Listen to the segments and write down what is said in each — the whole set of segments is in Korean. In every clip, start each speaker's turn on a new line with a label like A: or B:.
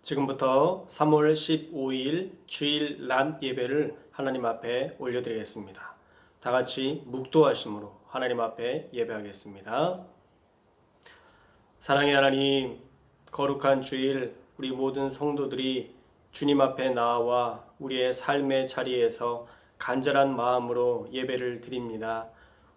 A: 지금부터 3월 15일 주일 낮 예배를 하나님 앞에 올려드리겠습니다. 다 같이 묵도하심으로 하나님 앞에 예배하겠습니다. 사랑의 하나님, 거룩한 주일 우리 모든 성도들이 주님 앞에 나와 우리의 삶의 자리에서 간절한 마음으로 예배를 드립니다.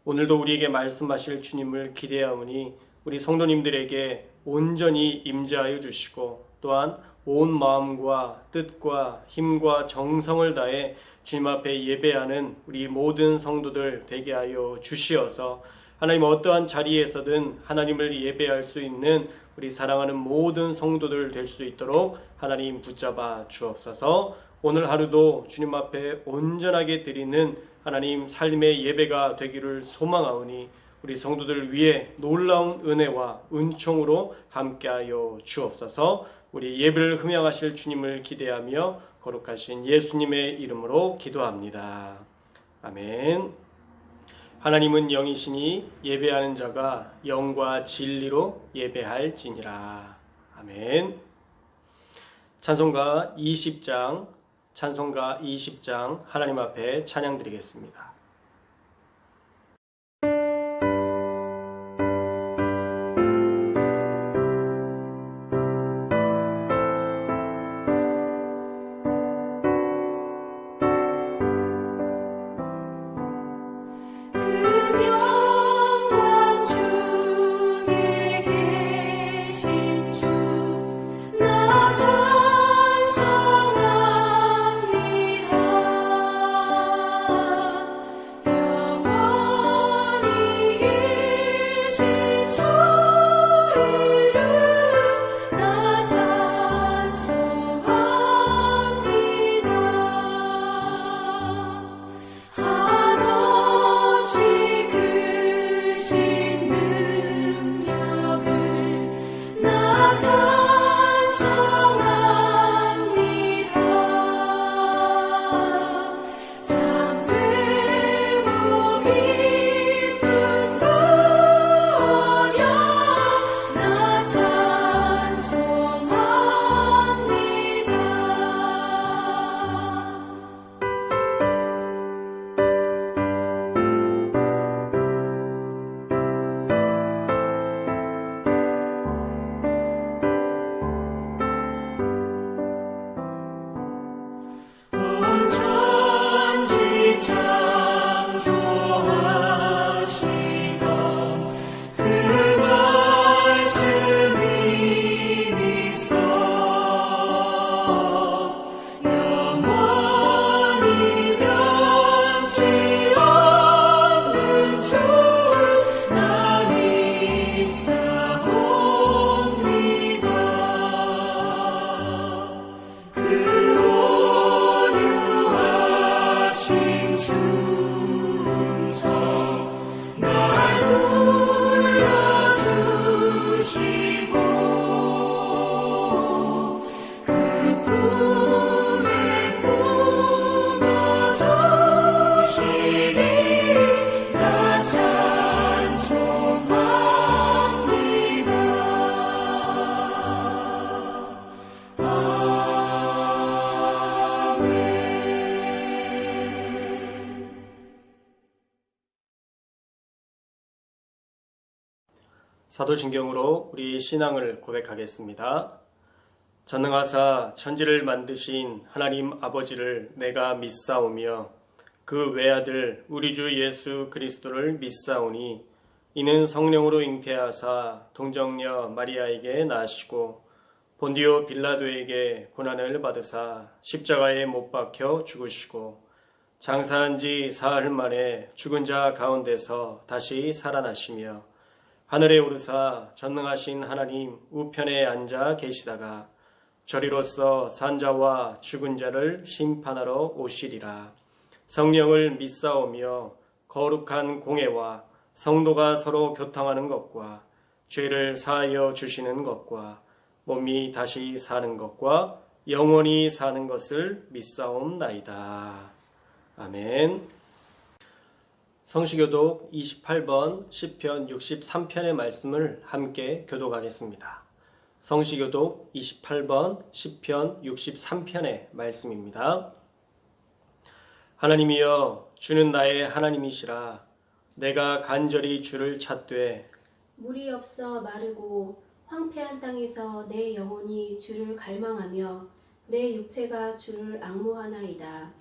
A: 오늘도 우리에게 말씀하실 주님을 기대하오니 우리 성도님들에게 온전히 임재하여 주시고 또한 온 마음과 뜻과 힘과 정성을 다해 주님 앞에 예배하는 우리 모든 성도들 되게 하여 주시어서 하나님 어떠한 자리에서든 하나님을 예배할 수 있는 우리 사랑하는 모든 성도들 될 수 있도록 하나님 붙잡아 주옵소서. 오늘 하루도 주님 앞에 온전하게 드리는 하나님 삶의 예배가 되기를 소망하오니 우리 성도들 위해 놀라운 은혜와 은총으로 함께하여 주옵소서. 우리 예배를 흠양하실 주님을 기대하며 거룩하신 예수님의 이름으로 기도합니다. 아멘. 하나님은 영이시니 예배하는 자가 영과 진리로 예배할지니라. 아멘. 찬송가 20장 하나님 앞에 찬양 드리겠습니다. 사도신경으로 우리 신앙을 고백하겠습니다. 전능하사 천지를 만드신 하나님 아버지를 내가 믿사오며 그 외아들 우리 주 예수 그리스도를 믿사오니 이는 성령으로 잉태하사 동정녀 마리아에게 나시고 본디오 빌라도에게 고난을 받으사 십자가에 못 박혀 죽으시고 장사한 지 사흘 만에 죽은 자 가운데서 다시 살아나시며 하늘에 오르사 전능하신 하나님 우편에 앉아 계시다가 저리로서 산자와 죽은 자를 심판하러 오시리라. 성령을 믿사오며 거룩한 공회와 성도가 서로 교통하는 것과 죄를 사하여 주시는 것과 몸이 다시 사는 것과 영원히 사는 것을 믿사옵나이다. 아멘. 성시교독 28번 시편 63편의 말씀을 함께 교독하겠습니다. 성시교독 28번 시편 63편의 말씀입니다. 하나님이여, 주는 나의 하나님이시라. 내가 간절히 주를 찾되
B: 물이 없어 마르고 황폐한 땅에서 내 영혼이 주를 갈망하며 내 육체가 주를 앙모하나이다.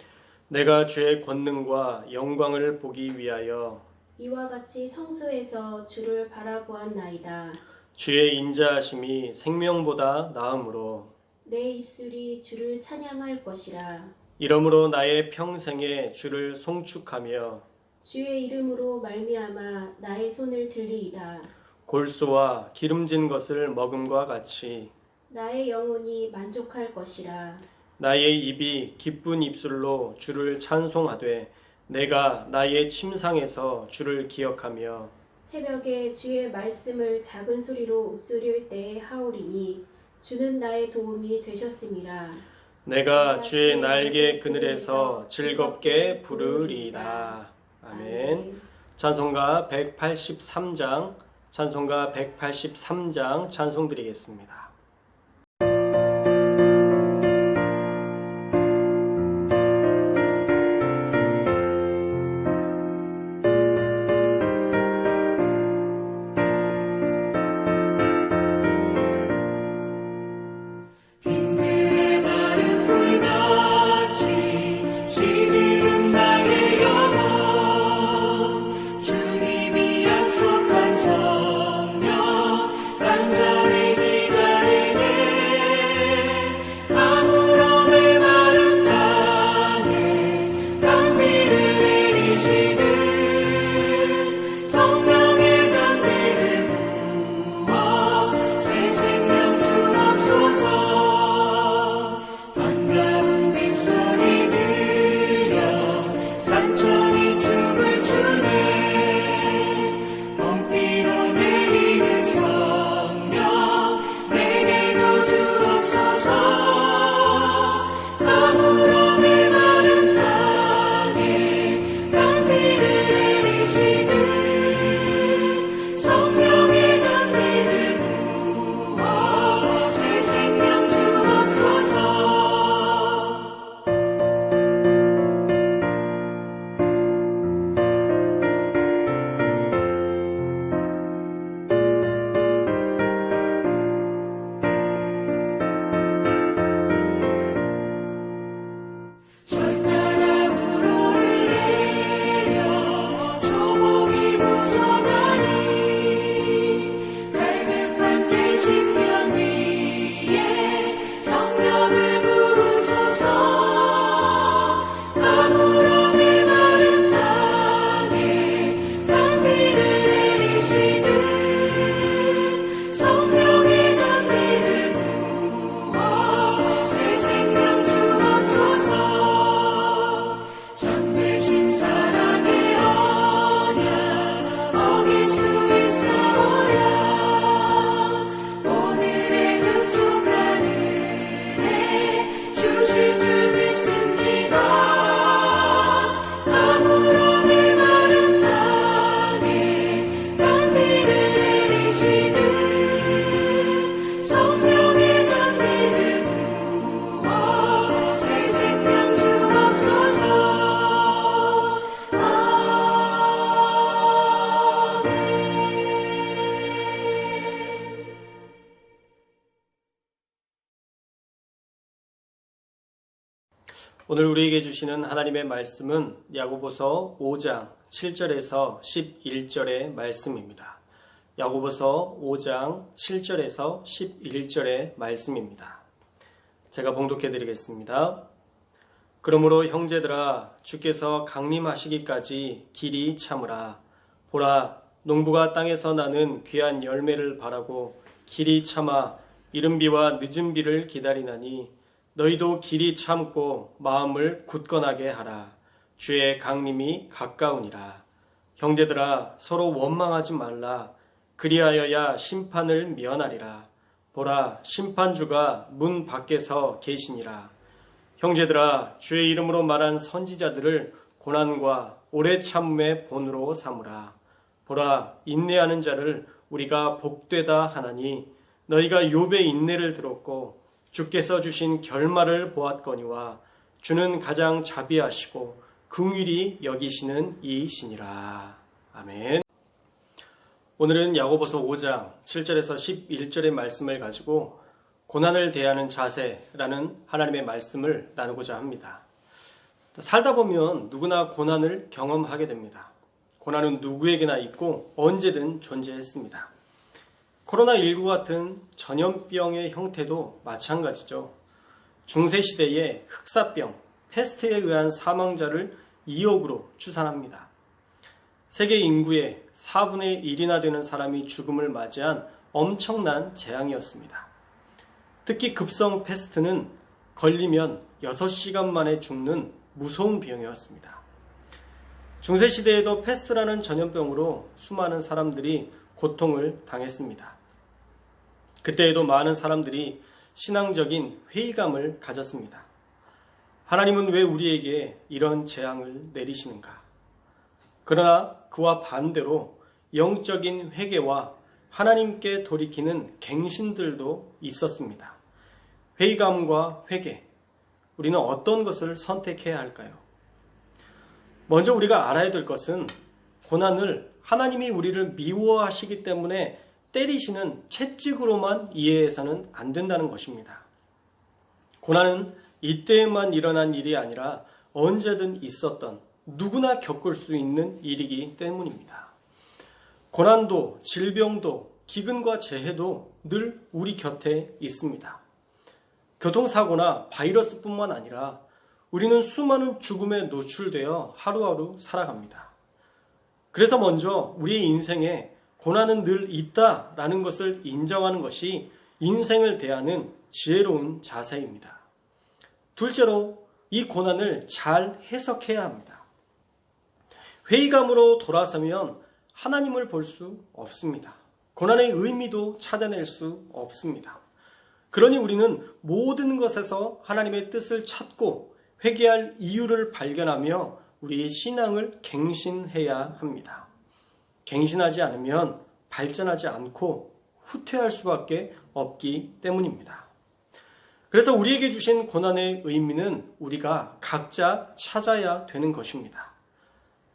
A: 내가 주의 권능과 영광을 보기 위하여
B: 이와 같이 성소에서 주를 바라보았나이다.
A: 주의 인자하심이 생명보다 나음으로
B: 내 입술이 주를 찬양할 것이라.
A: 이러므로 나의 평생에 주를 송축하며
B: 주의 이름으로 말미암아 나의 손을 들리이다.
A: 골수와 기름진 것을 먹음과 같이
B: 나의 영혼이 만족할 것이라.
A: 나의 입이 기쁜 입술로 주를 찬송하되 내가 나의 침상에서 주를 기억하며
B: 새벽에 주의 말씀을 작은 소리로 읊조릴 때에 하오리니 주는 나의 도움이 되셨음이라.
A: 내가 주의 날개 그늘에서 즐겁게 부르리이다. 아멘. 찬송가 183장 찬송 드리겠습니다. 오늘 우리에게 주시는 하나님의 말씀은 야고보서 5장 7절에서 11절의 말씀입니다. 야고보서 5장 7절에서 11절의 말씀입니다. 제가 봉독해 드리겠습니다. 그러므로 형제들아, 주께서 강림하시기까지 길이 참으라. 보라, 농부가 땅에서 나는 귀한 열매를 바라고 길이 참아 이른 비와 늦은 비를 기다리나니 너희도 길이 참고 마음을 굳건하게 하라. 주의 강림이 가까우니라. 형제들아, 서로 원망하지 말라. 그리하여야 심판을 면하리라. 보라, 심판주가 문 밖에서 계시니라. 형제들아, 주의 이름으로 말한 선지자들을 고난과 오래 참음의 본으로 삼으라. 보라, 인내하는 자를 우리가 복되다 하나니 너희가 욥의 인내를 들었고 주께서 주신 결말을 보았거니와 주는 가장 자비하시고 긍휼히 여기시는 이이시니라. 아멘. 오늘은 야고보서 5장 7절에서 11절의 말씀을 가지고 고난을 대하는 자세라는 하나님의 말씀을 나누고자 합니다. 살다 보면 누구나 고난을 경험하게 됩니다. 고난은 누구에게나 있고 언제든 존재했습니다. 코로나19 같은 전염병의 형태도 마찬가지죠. 중세시대의 흑사병, 패스트에 의한 사망자를 2억으로 추산합니다. 세계 인구의 4분의 1이나 되는 사람이 죽음을 맞이한 엄청난 재앙이었습니다. 특히 급성 패스트는 걸리면 6시간 만에 죽는 무서운 병이었습니다. 중세시대에도 패스트라는 전염병으로 수많은 사람들이 고통을 당했습니다. 그때에도 많은 사람들이 신앙적인 회의감을 가졌습니다. 하나님은 왜 우리에게 이런 재앙을 내리시는가? 그러나 그와 반대로 영적인 회개와 하나님께 돌이키는 갱신들도 있었습니다. 회의감과 회개, 우리는 어떤 것을 선택해야 할까요? 먼저 우리가 알아야 될 것은 고난을 하나님이 우리를 미워하시기 때문에 때리시는 채찍으로만 이해해서는 안 된다는 것입니다. 고난은 이때에만 일어난 일이 아니라 언제든 있었던 누구나 겪을 수 있는 일이기 때문입니다. 고난도 질병도 기근과 재해도 늘 우리 곁에 있습니다. 교통사고나 바이러스뿐만 아니라 우리는 수많은 죽음에 노출되어 하루하루 살아갑니다. 그래서 먼저 우리의 인생에 고난은 늘 있다라는 것을 인정하는 것이 인생을 대하는 지혜로운 자세입니다. 둘째로 이 고난을 잘 해석해야 합니다. 회의감으로 돌아서면 하나님을 볼 수 없습니다. 고난의 의미도 찾아낼 수 없습니다. 그러니 우리는 모든 것에서 하나님의 뜻을 찾고 회개할 이유를 발견하며 우리의 신앙을 갱신해야 합니다. 갱신하지 않으면 발전하지 않고 후퇴할 수밖에 없기 때문입니다. 그래서 우리에게 주신 고난의 의미는 우리가 각자 찾아야 되는 것입니다.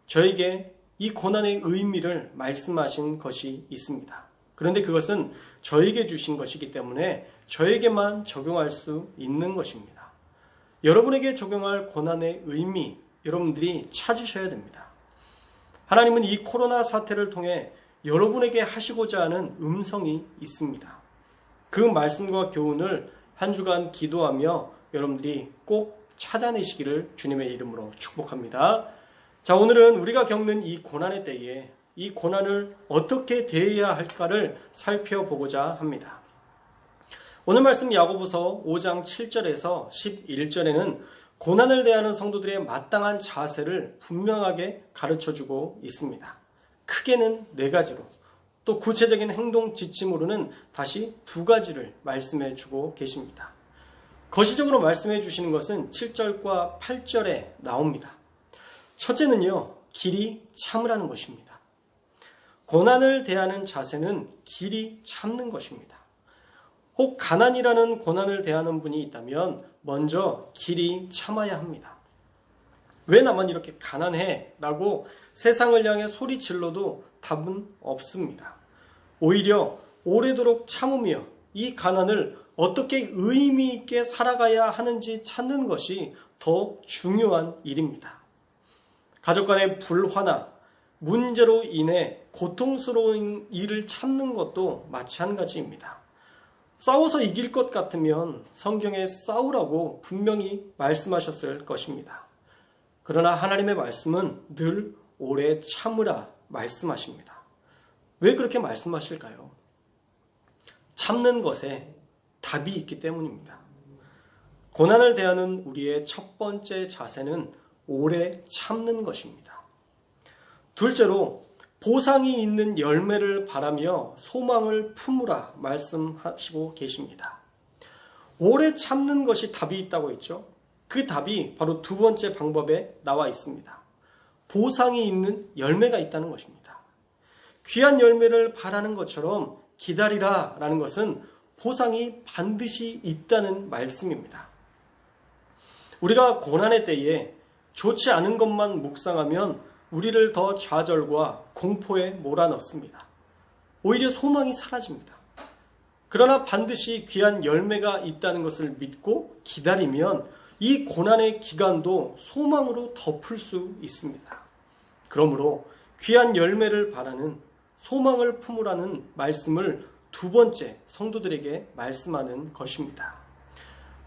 A: 저에게 이 고난의 의미를 말씀하신 것이 있습니다. 그런데 그것은 저에게 주신 것이기 때문에 저에게만 적용할 수 있는 것입니다. 여러분에게 적용할 고난의 의미, 여러분들이 찾으셔야 됩니다. 하나님은 이 코로나 사태를 통해 여러분에게 하시고자 하는 음성이 있습니다. 그 말씀과 교훈을 한 주간 기도하며 여러분들이 꼭 찾아내시기를 주님의 이름으로 축복합니다. 자, 오늘은 우리가 겪는 이 고난의 때에 이 고난을 어떻게 대해야 할까를 살펴보고자 합니다. 오늘 말씀 야고보서 5장 7절에서 11절에는 고난을 대하는 성도들의 마땅한 자세를 분명하게 가르쳐주고 있습니다. 크게는 4가지로, 또 구체적인 행동 지침으로는 다시 2가지를 말씀해 주고 계십니다. 거시적으로 말씀해 주시는 것은 7절과 8절에 나옵니다. 첫째는요, 길이 참으라는 것입니다. 고난을 대하는 자세는 길이 참는 것입니다. 혹 가난이라는 고난을 대하는 분이 있다면 먼저 길이 참아야 합니다. 왜 나만 이렇게 가난해? 라고 세상을 향해 소리질러도 답은 없습니다. 오히려 오래도록 참으며 이 가난을 어떻게 의미 있게 살아가야 하는지 찾는 것이 더 중요한 일입니다. 가족 간의 불화나 문제로 인해 고통스러운 일을 참는 것도 마찬가지입니다. 싸워서 이길 것 같으면 성경에 싸우라고 분명히 말씀하셨을 것입니다. 그러나 하나님의 말씀은 늘 오래 참으라 말씀하십니다. 왜 그렇게 말씀하실까요? 참는 것에 답이 있기 때문입니다. 고난을 대하는 우리의 첫 번째 자세는 오래 참는 것입니다. 둘째로 보상이 있는 열매를 바라며 소망을 품으라 말씀하시고 계십니다. 오래 참는 것이 답이 있다고 했죠. 그 답이 바로 2번째 방법에 나와 있습니다. 보상이 있는 열매가 있다는 것입니다. 귀한 열매를 바라는 것처럼 기다리라 라는 것은 보상이 반드시 있다는 말씀입니다. 우리가 고난의 때에 좋지 않은 것만 묵상하면 우리를 더 좌절과 공포에 몰아넣습니다. 오히려 소망이 사라집니다. 그러나 반드시 귀한 열매가 있다는 것을 믿고 기다리면 이 고난의 기간도 소망으로 덮을 수 있습니다. 그러므로 귀한 열매를 바라는 소망을 품으라는 말씀을 두 번째 성도들에게 말씀하는 것입니다.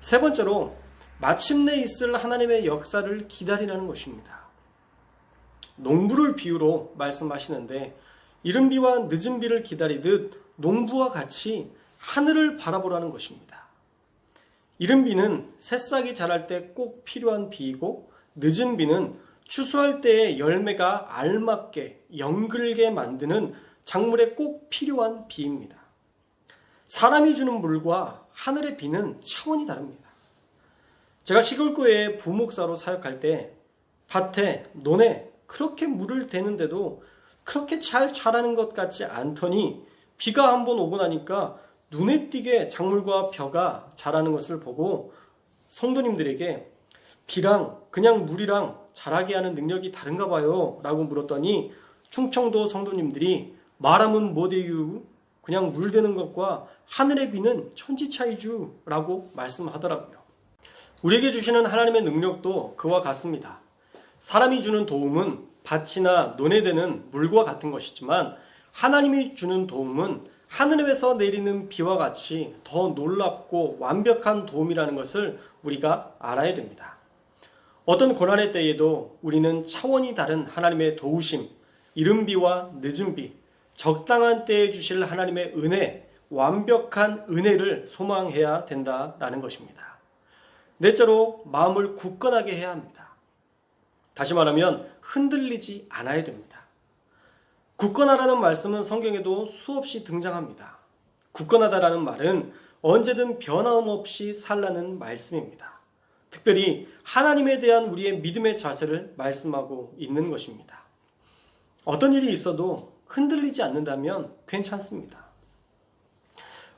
A: 세 번째로 마침내 있을 하나님의 역사를 기다리라는 것입니다. 농부를 비유로 말씀하시는데 이른 비와 늦은 비를 기다리듯 농부와 같이 하늘을 바라보라는 것입니다. 이른 비는 새싹이 자랄 때 꼭 필요한 비이고 늦은 비는 추수할 때의 열매가 알맞게 영글게 만드는 작물에 꼭 필요한 비입니다. 사람이 주는 물과 하늘의 비는 차원이 다릅니다. 제가 시골교회에 부목사로 사역할 때 밭에, 논에 그렇게 물을 대는데도 그렇게 잘 자라는 것 같지 않더니 비가 한번 오고 나니까 눈에 띄게 작물과 벼가 자라는 것을 보고 성도님들에게 비랑 그냥 물이랑 자라게 하는 능력이 다른가 봐요 라고 물었더니 충청도 성도님들이 말하면 뭐대유 그냥 물 대는 것과 하늘의 비는 천지 차이주 라고 말씀하더라고요. 우리에게 주시는 하나님의 능력도 그와 같습니다. 사람이 주는 도움은 밭이나 논에 대는 물과 같은 것이지만 하나님이 주는 도움은 하늘에서 내리는 비와 같이 더 놀랍고 완벽한 도움이라는 것을 우리가 알아야 됩니다. 어떤 고난의 때에도 우리는 차원이 다른 하나님의 도우심, 이른 비와 늦은 비, 적당한 때에 주실 하나님의 은혜, 완벽한 은혜를 소망해야 된다라는 것입니다. 넷째로 마음을 굳건하게 해야 합니다. 다시 말하면 흔들리지 않아야 됩니다. 굳건하라는 말씀은 성경에도 수없이 등장합니다. 굳건하다라는 말은 언제든 변함없이 살라는 말씀입니다. 특별히 하나님에 대한 우리의 믿음의 자세를 말씀하고 있는 것입니다. 어떤 일이 있어도 흔들리지 않는다면 괜찮습니다.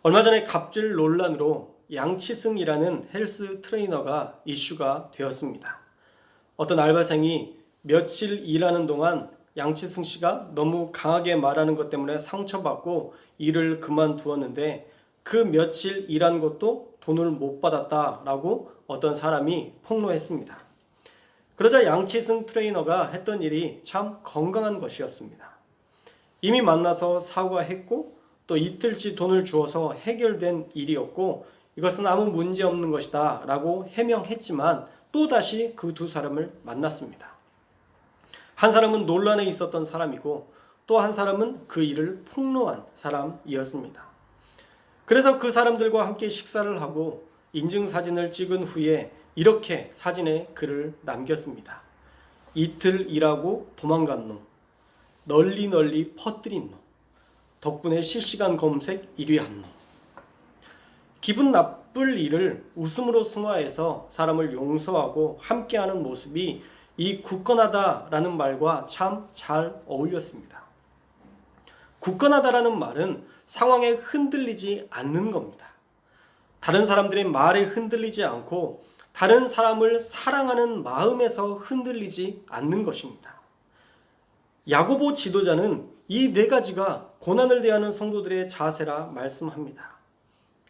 A: 얼마 전에 갑질 논란으로 양치승이라는 헬스 트레이너가 이슈가 되었습니다. 어떤 알바생이 며칠 일하는 동안 양치승 씨가 너무 강하게 말하는 것 때문에 상처받고 일을 그만두었는데 그 며칠 일한 것도 돈을 못 받았다라고 어떤 사람이 폭로했습니다. 그러자 양치승 트레이너가 했던 일이 참 건강한 것이었습니다. 이미 만나서 사과했고 또 이틀치 돈을 주어서 해결된 일이었고 이것은 아무 문제 없는 것이다 라고 해명했지만 또다시 그 두 사람을 만났습니다. 한 사람은 논란에 있었던 사람이고 또 한 사람은 그 일을 폭로한 사람이었습니다. 그래서 그 사람들과 함께 식사를 하고 인증사진을 찍은 후에 이렇게 사진에 글을 남겼습니다. 이틀 일하고 도망간 놈, 널리 퍼뜨린 놈, 덕분에 실시간 검색 1위 한 놈. 기분 나쁠 일을 웃음으로 승화해서 사람을 용서하고 함께하는 모습이 이 굳건하다라는 말과 참 잘 어울렸습니다. 굳건하다라는 말은 상황에 흔들리지 않는 겁니다. 다른 사람들의 말에 흔들리지 않고 다른 사람을 사랑하는 마음에서 흔들리지 않는 것입니다. 야고보 지도자는 이 네 가지가 고난을 대하는 성도들의 자세라 말씀합니다.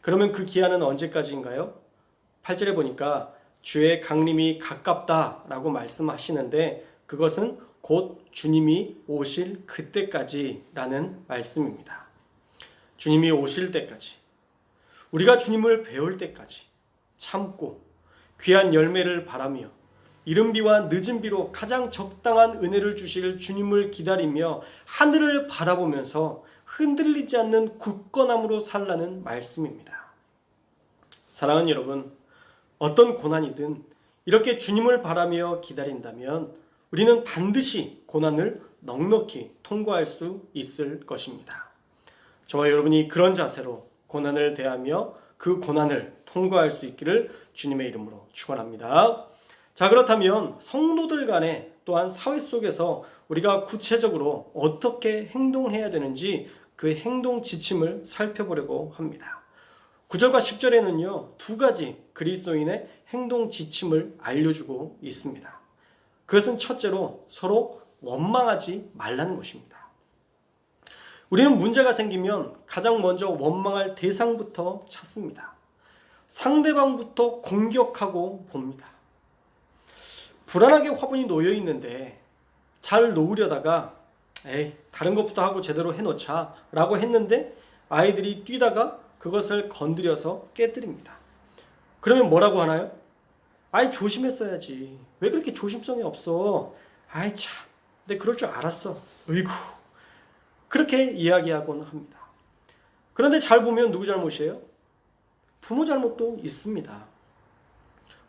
A: 그러면 그 기한은 언제까지인가요? 8절에 보니까 주의 강림이 가깝다라고 말씀하시는데 그것은 곧 주님이 오실 그때까지라는 말씀입니다. 주님이 오실 때까지, 우리가 주님을 배울 때까지 참고 귀한 열매를 바라며 이른 비와 늦은 비로 가장 적당한 은혜를 주실 주님을 기다리며 하늘을 바라보면서 흔들리지 않는 굳건함으로 살라는 말씀입니다. 사랑하는 여러분, 어떤 고난이든 이렇게 주님을 바라며 기다린다면 우리는 반드시 고난을 넉넉히 통과할 수 있을 것입니다. 저와 여러분이 그런 자세로 고난을 대하며 그 고난을 통과할 수 있기를 주님의 이름으로 축원합니다. 자, 그렇다면 성도들 간에 또한 사회 속에서 우리가 구체적으로 어떻게 행동해야 되는지 그 행동 지침을 살펴보려고 합니다. 9절과 10절에는요, 두 가지 그리스도인의 행동 지침을 알려주고 있습니다. 그것은 첫째로 서로 원망하지 말라는 것입니다. 우리는 문제가 생기면 가장 먼저 원망할 대상부터 찾습니다. 상대방부터 공격하고 봅니다. 불안하게 화분이 놓여 있는데 잘 놓으려다가 다른 것부터 하고 제대로 해놓자 라고 했는데 아이들이 뛰다가 그것을 건드려서 깨뜨립니다. 그러면 뭐라고 하나요? 조심했어야지. 왜 그렇게 조심성이 없어? 참, 근데 그럴 줄 알았어. 으이구. 그렇게 이야기하곤 합니다. 그런데 잘 보면 누구 잘못이에요? 부모 잘못도 있습니다.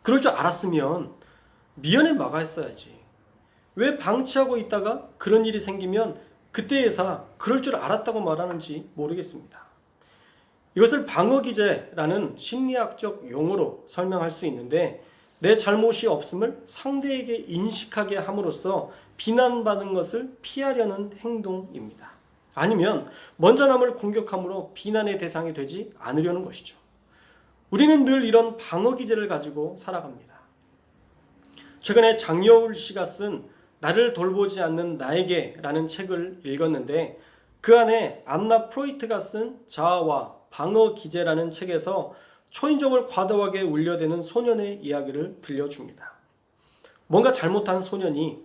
A: 그럴 줄 알았으면 미연에 막았어야지. 왜 방치하고 있다가 그런 일이 생기면 그때에서 그럴 줄 알았다고 말하는지 모르겠습니다. 이것을 방어기제라는 심리학적 용어로 설명할 수 있는데, 내 잘못이 없음을 상대에게 인식하게 함으로써 비난받는 것을 피하려는 행동입니다. 아니면 먼저 남을 공격함으로 비난의 대상이 되지 않으려는 것이죠. 우리는 늘 이런 방어기제를 가지고 살아갑니다. 최근에 장여울 씨가 쓴 나를 돌보지 않는 나에게 라는 책을 읽었는데, 그 안에 안나 프로이트가 쓴 자아와 방어기제라는 책에서 초인종을 과도하게 울려대는 소년의 이야기를 들려줍니다. 뭔가 잘못한 소년이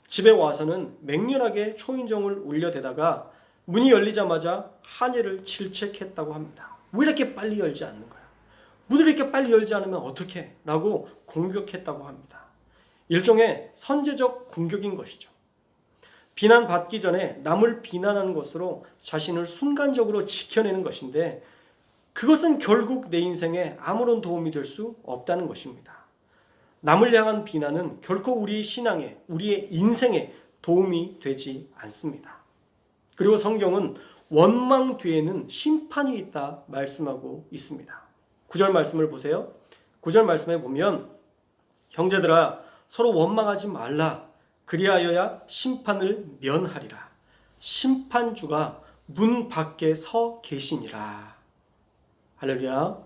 A: 집에 와서는 맹렬하게 초인종을 울려대다가 문이 열리자마자 하늘을 질책했다고 합니다. 왜 이렇게 빨리 열지 않는 거야? 문을 이렇게 빨리 열지 않으면 어떡해? 라고 공격했다고 합니다. 일종의 선제적 공격인 것이죠. 비난받기 전에 남을 비난하는 것으로 자신을 순간적으로 지켜내는 것인데, 그것은 결국 내 인생에 아무런 도움이 될 수 없다는 것입니다. 남을 향한 비난은 결코 우리의 신앙에, 우리의 인생에 도움이 되지 않습니다. 그리고 성경은 원망 뒤에는 심판이 있다 말씀하고 있습니다. 9절 말씀을 보세요. 9절 말씀에 보면 형제들아 서로 원망하지 말라. 그리하여야 심판을 면하리라. 심판주가 문 밖에 서 계시니라. 할렐루야.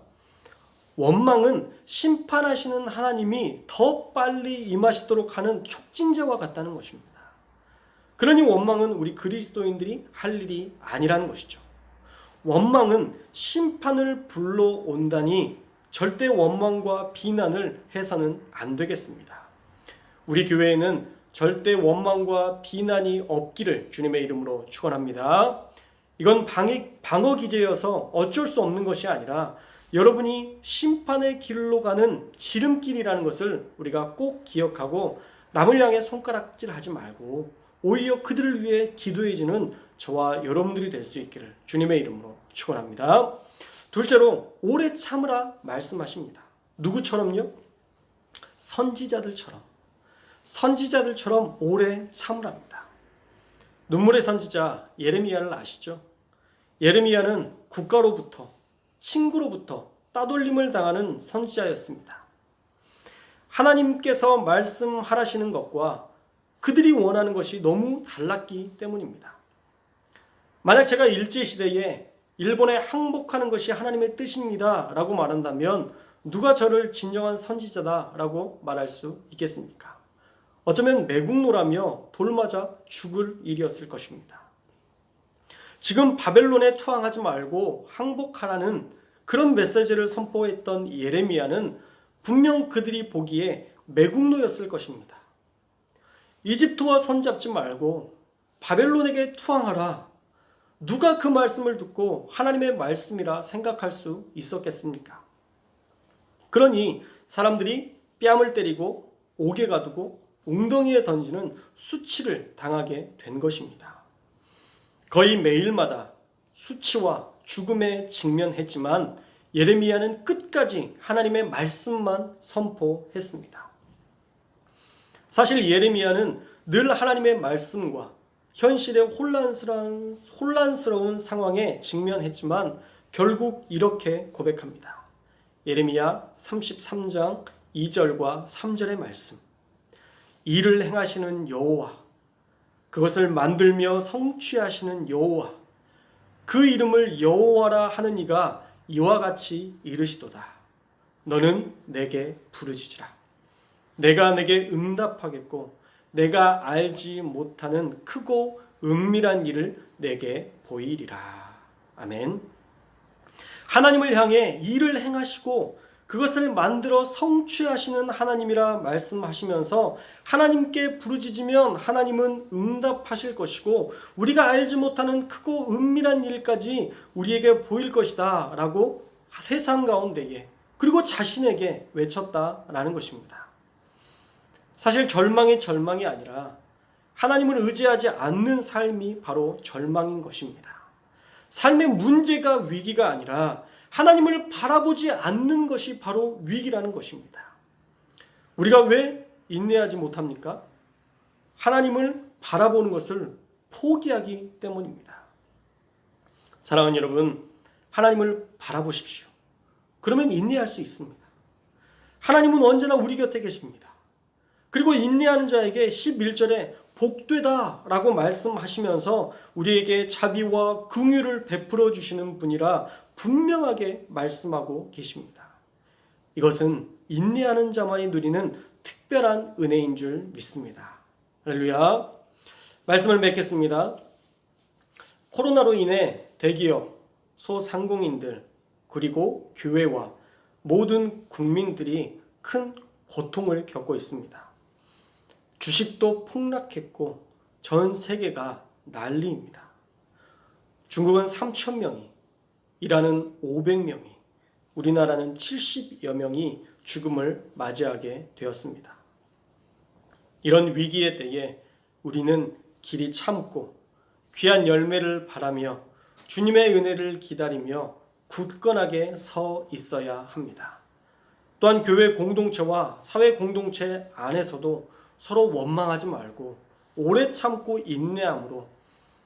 A: 원망은 심판하시는 하나님이 더 빨리 임하시도록 하는 촉진제와 같다는 것입니다. 그러니 원망은 우리 그리스도인들이 할 일이 아니라는 것이죠. 원망은 심판을 불러온다니 절대 원망과 비난을 해서는 안 되겠습니다. 우리 교회에는 절대 원망과 비난이 없기를 주님의 이름으로 축원합니다. 이건 방어 기제여서 어쩔 수 없는 것이 아니라 여러분이 심판의 길로 가는 지름길이라는 것을 우리가 꼭 기억하고 남을 향해 손가락질하지 말고 오히려 그들을 위해 기도해주는 저와 여러분들이 될 수 있기를 주님의 이름으로 축원합니다. 둘째로 오래 참으라 말씀하십니다. 누구처럼요? 선지자들처럼 오래 참으랍니다. 눈물의 선지자 예레미야를 아시죠? 예레미야는 국가로부터, 친구로부터 따돌림을 당하는 선지자였습니다. 하나님께서 말씀하라시는 것과 그들이 원하는 것이 너무 달랐기 때문입니다. 만약 제가 일제시대에 일본에 항복하는 것이 하나님의 뜻입니다 라고 말한다면 누가 저를 진정한 선지자다 라고 말할 수 있겠습니까? 어쩌면 매국노라며 돌맞아 죽을 일이었을 것입니다. 지금 바벨론에 투항하지 말고 항복하라는 그런 메시지를 선포했던 예레미야는 분명 그들이 보기에 매국노였을 것입니다. 이집트와 손잡지 말고 바벨론에게 투항하라. 누가 그 말씀을 듣고 하나님의 말씀이라 생각할 수 있었겠습니까? 그러니 사람들이 뺨을 때리고 옥에 가두고 웅덩이에 던지는 수치를 당하게 된 것입니다. 거의 매일마다 수치와 죽음에 직면했지만 예레미야는 끝까지 하나님의 말씀만 선포했습니다. 사실 예레미야는 늘 하나님의 말씀과 현실의 혼란스러운 상황에 직면했지만 결국 이렇게 고백합니다. 예레미야 33장 2절과 3절의 말씀. 일을 행하시는 여호와, 그것을 만들며 성취하시는 여호와, 그 이름을 여호와라 하는 이가 이와 같이 이르시도다. 너는 내게 부르짖으라. 내가 내게 응답하겠고 내가 알지 못하는 크고 은밀한 일을 내게 보이리라. 아멘. 하나님을 향해 일을 행하시고 그것을 만들어 성취하시는 하나님이라 말씀하시면서 하나님께 부르짖으면 하나님은 응답하실 것이고 우리가 알지 못하는 크고 은밀한 일까지 우리에게 보일 것이다 라고 세상 가운데에 그리고 자신에게 외쳤다라는 것입니다. 사실 절망이 아니라 하나님을 의지하지 않는 삶이 바로 절망인 것입니다. 삶의 문제가 위기가 아니라 하나님을 바라보지 않는 것이 바로 위기라는 것입니다. 우리가 왜 인내하지 못합니까? 하나님을 바라보는 것을 포기하기 때문입니다. 사랑하는 여러분, 하나님을 바라보십시오. 그러면 인내할 수 있습니다. 하나님은 언제나 우리 곁에 계십니다. 그리고 인내하는 자에게 11절에 복되다 라고 말씀하시면서 우리에게 자비와 긍휼을 베풀어 주시는 분이라 분명하게 말씀하고 계십니다. 이것은 인내하는 자만이 누리는 특별한 은혜인 줄 믿습니다. 할렐루야. 말씀을 맺겠습니다. 코로나로 인해 대기업, 소상공인들 그리고 교회와 모든 국민들이 큰 고통을 겪고 있습니다. 주식도 폭락했고 전 세계가 난리입니다. 중국은 3,000명이, 이란은 500명이, 우리나라는 70여 명이 죽음을 맞이하게 되었습니다. 이런 위기의 때에 우리는 길이 참고 귀한 열매를 바라며 주님의 은혜를 기다리며 굳건하게 서 있어야 합니다. 또한 교회 공동체와 사회 공동체 안에서도 서로 원망하지 말고 오래 참고 인내함으로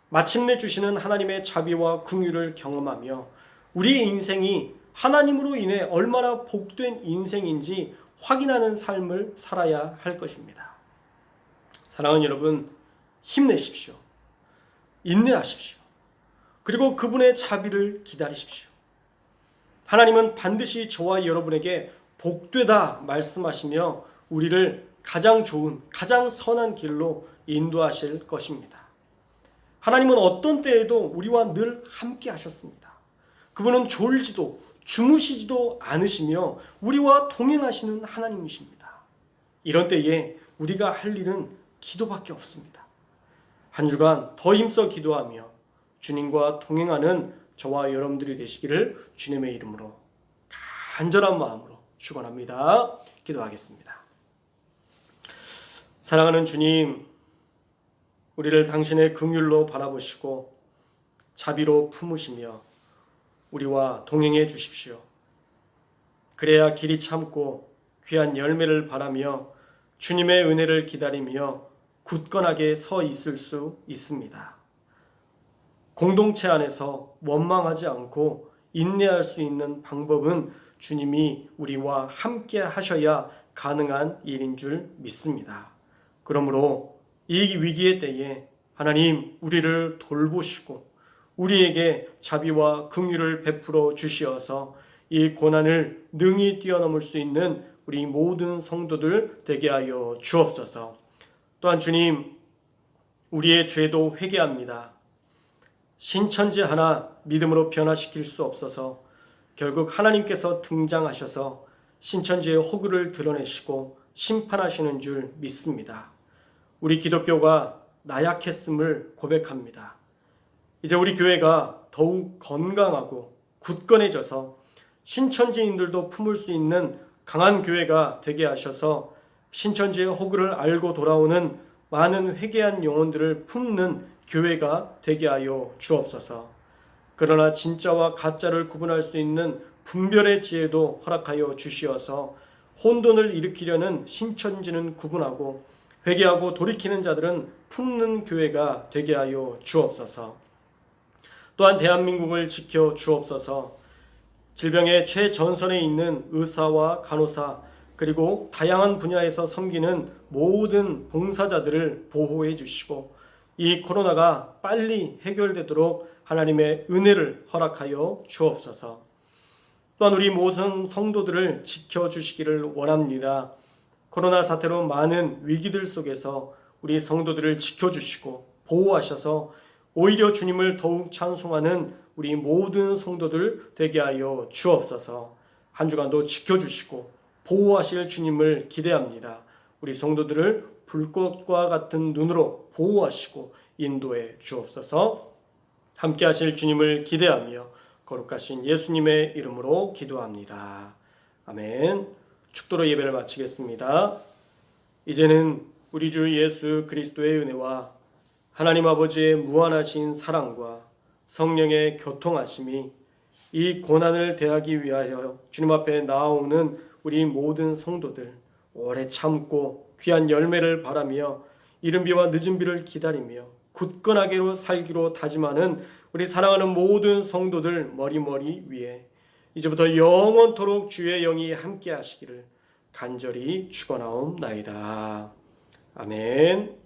A: 마침내 주시는 하나님의 자비와 긍휼을 경험하며 우리의 인생이 하나님으로 인해 얼마나 복된 인생인지 확인하는 삶을 살아야 할 것입니다. 사랑하는 여러분, 힘내십시오. 인내하십시오. 그리고 그분의 자비를 기다리십시오. 하나님은 반드시 저와 여러분에게 복되다 말씀하시며 우리를 가장 좋은, 가장 선한 길로 인도하실 것입니다. 하나님은 어떤 때에도 우리와 늘 함께 하셨습니다. 그분은 졸지도 주무시지도 않으시며 우리와 동행하시는 하나님이십니다. 이런 때에 우리가 할 일은 기도밖에 없습니다. 한 주간 더 힘써 기도하며 주님과 동행하는 저와 여러분들이 되시기를 주님의 이름으로 간절한 마음으로 축원합니다. 기도하겠습니다. 사랑하는 주님, 우리를 당신의 긍휼로 바라보시고 자비로 품으시며 우리와 동행해 주십시오. 그래야 길이 참고 귀한 열매를 바라며 주님의 은혜를 기다리며 굳건하게 서 있을 수 있습니다. 공동체 안에서 원망하지 않고 인내할 수 있는 방법은 주님이 우리와 함께 하셔야 가능한 일인 줄 믿습니다. 그러므로 이 위기의 때에 하나님 우리를 돌보시고 우리에게 자비와 긍휼을 베풀어 주시어서 이 고난을 능히 뛰어넘을 수 있는 우리 모든 성도들 되게 하여 주옵소서. 또한 주님, 우리의 죄도 회개합니다. 신천지 하나 믿음으로 변화시킬 수 없어서 결국 하나님께서 등장하셔서 신천지의 허구를 드러내시고 심판하시는 줄 믿습니다. 우리 기독교가 나약했음을 고백합니다. 이제 우리 교회가 더욱 건강하고 굳건해져서 신천지인들도 품을 수 있는 강한 교회가 되게 하셔서 신천지의 허구를 알고 돌아오는 많은 회개한 영혼들을 품는 교회가 되게 하여 주옵소서. 그러나 진짜와 가짜를 구분할 수 있는 분별의 지혜도 허락하여 주시어서 혼돈을 일으키려는 신천지는 구분하고 회개하고 돌이키는 자들은 품는 교회가 되게 하여 주옵소서. 또한 대한민국을 지켜 주옵소서. 질병의 최전선에 있는 의사와 간호사 그리고 다양한 분야에서 섬기는 모든 봉사자들을 보호해 주시고 이 코로나가 빨리 해결되도록 하나님의 은혜를 허락하여 주옵소서. 또한 우리 모든 성도들을 지켜주시기를 원합니다. 코로나 사태로 많은 위기들 속에서 우리 성도들을 지켜주시고 보호하셔서 오히려 주님을 더욱 찬송하는 우리 모든 성도들 되게 하여 주옵소서. 한 주간도 지켜주시고 보호하실 주님을 기대합니다. 우리 성도들을 불꽃과 같은 눈으로 보호하시고 인도해 주옵소서. 함께 하실 주님을 기대하며 거룩하신 예수님의 이름으로 기도합니다. 아멘. 축도로 예배를 마치겠습니다. 이제는 우리 주 예수 그리스도의 은혜와 하나님 아버지의 무한하신 사랑과 성령의 교통하심이 이 고난을 대하기 위하여 주님 앞에 나아오는 우리 모든 성도들 오래 참고 귀한 열매를 바라며 이른 비와 늦은 비를 기다리며 굳건하게 살기로 다짐하는 우리 사랑하는 모든 성도들 머리머리 위에 이제부터 영원토록 주의 영이 함께 하시기를 간절히 축원하옵나이다. 아멘.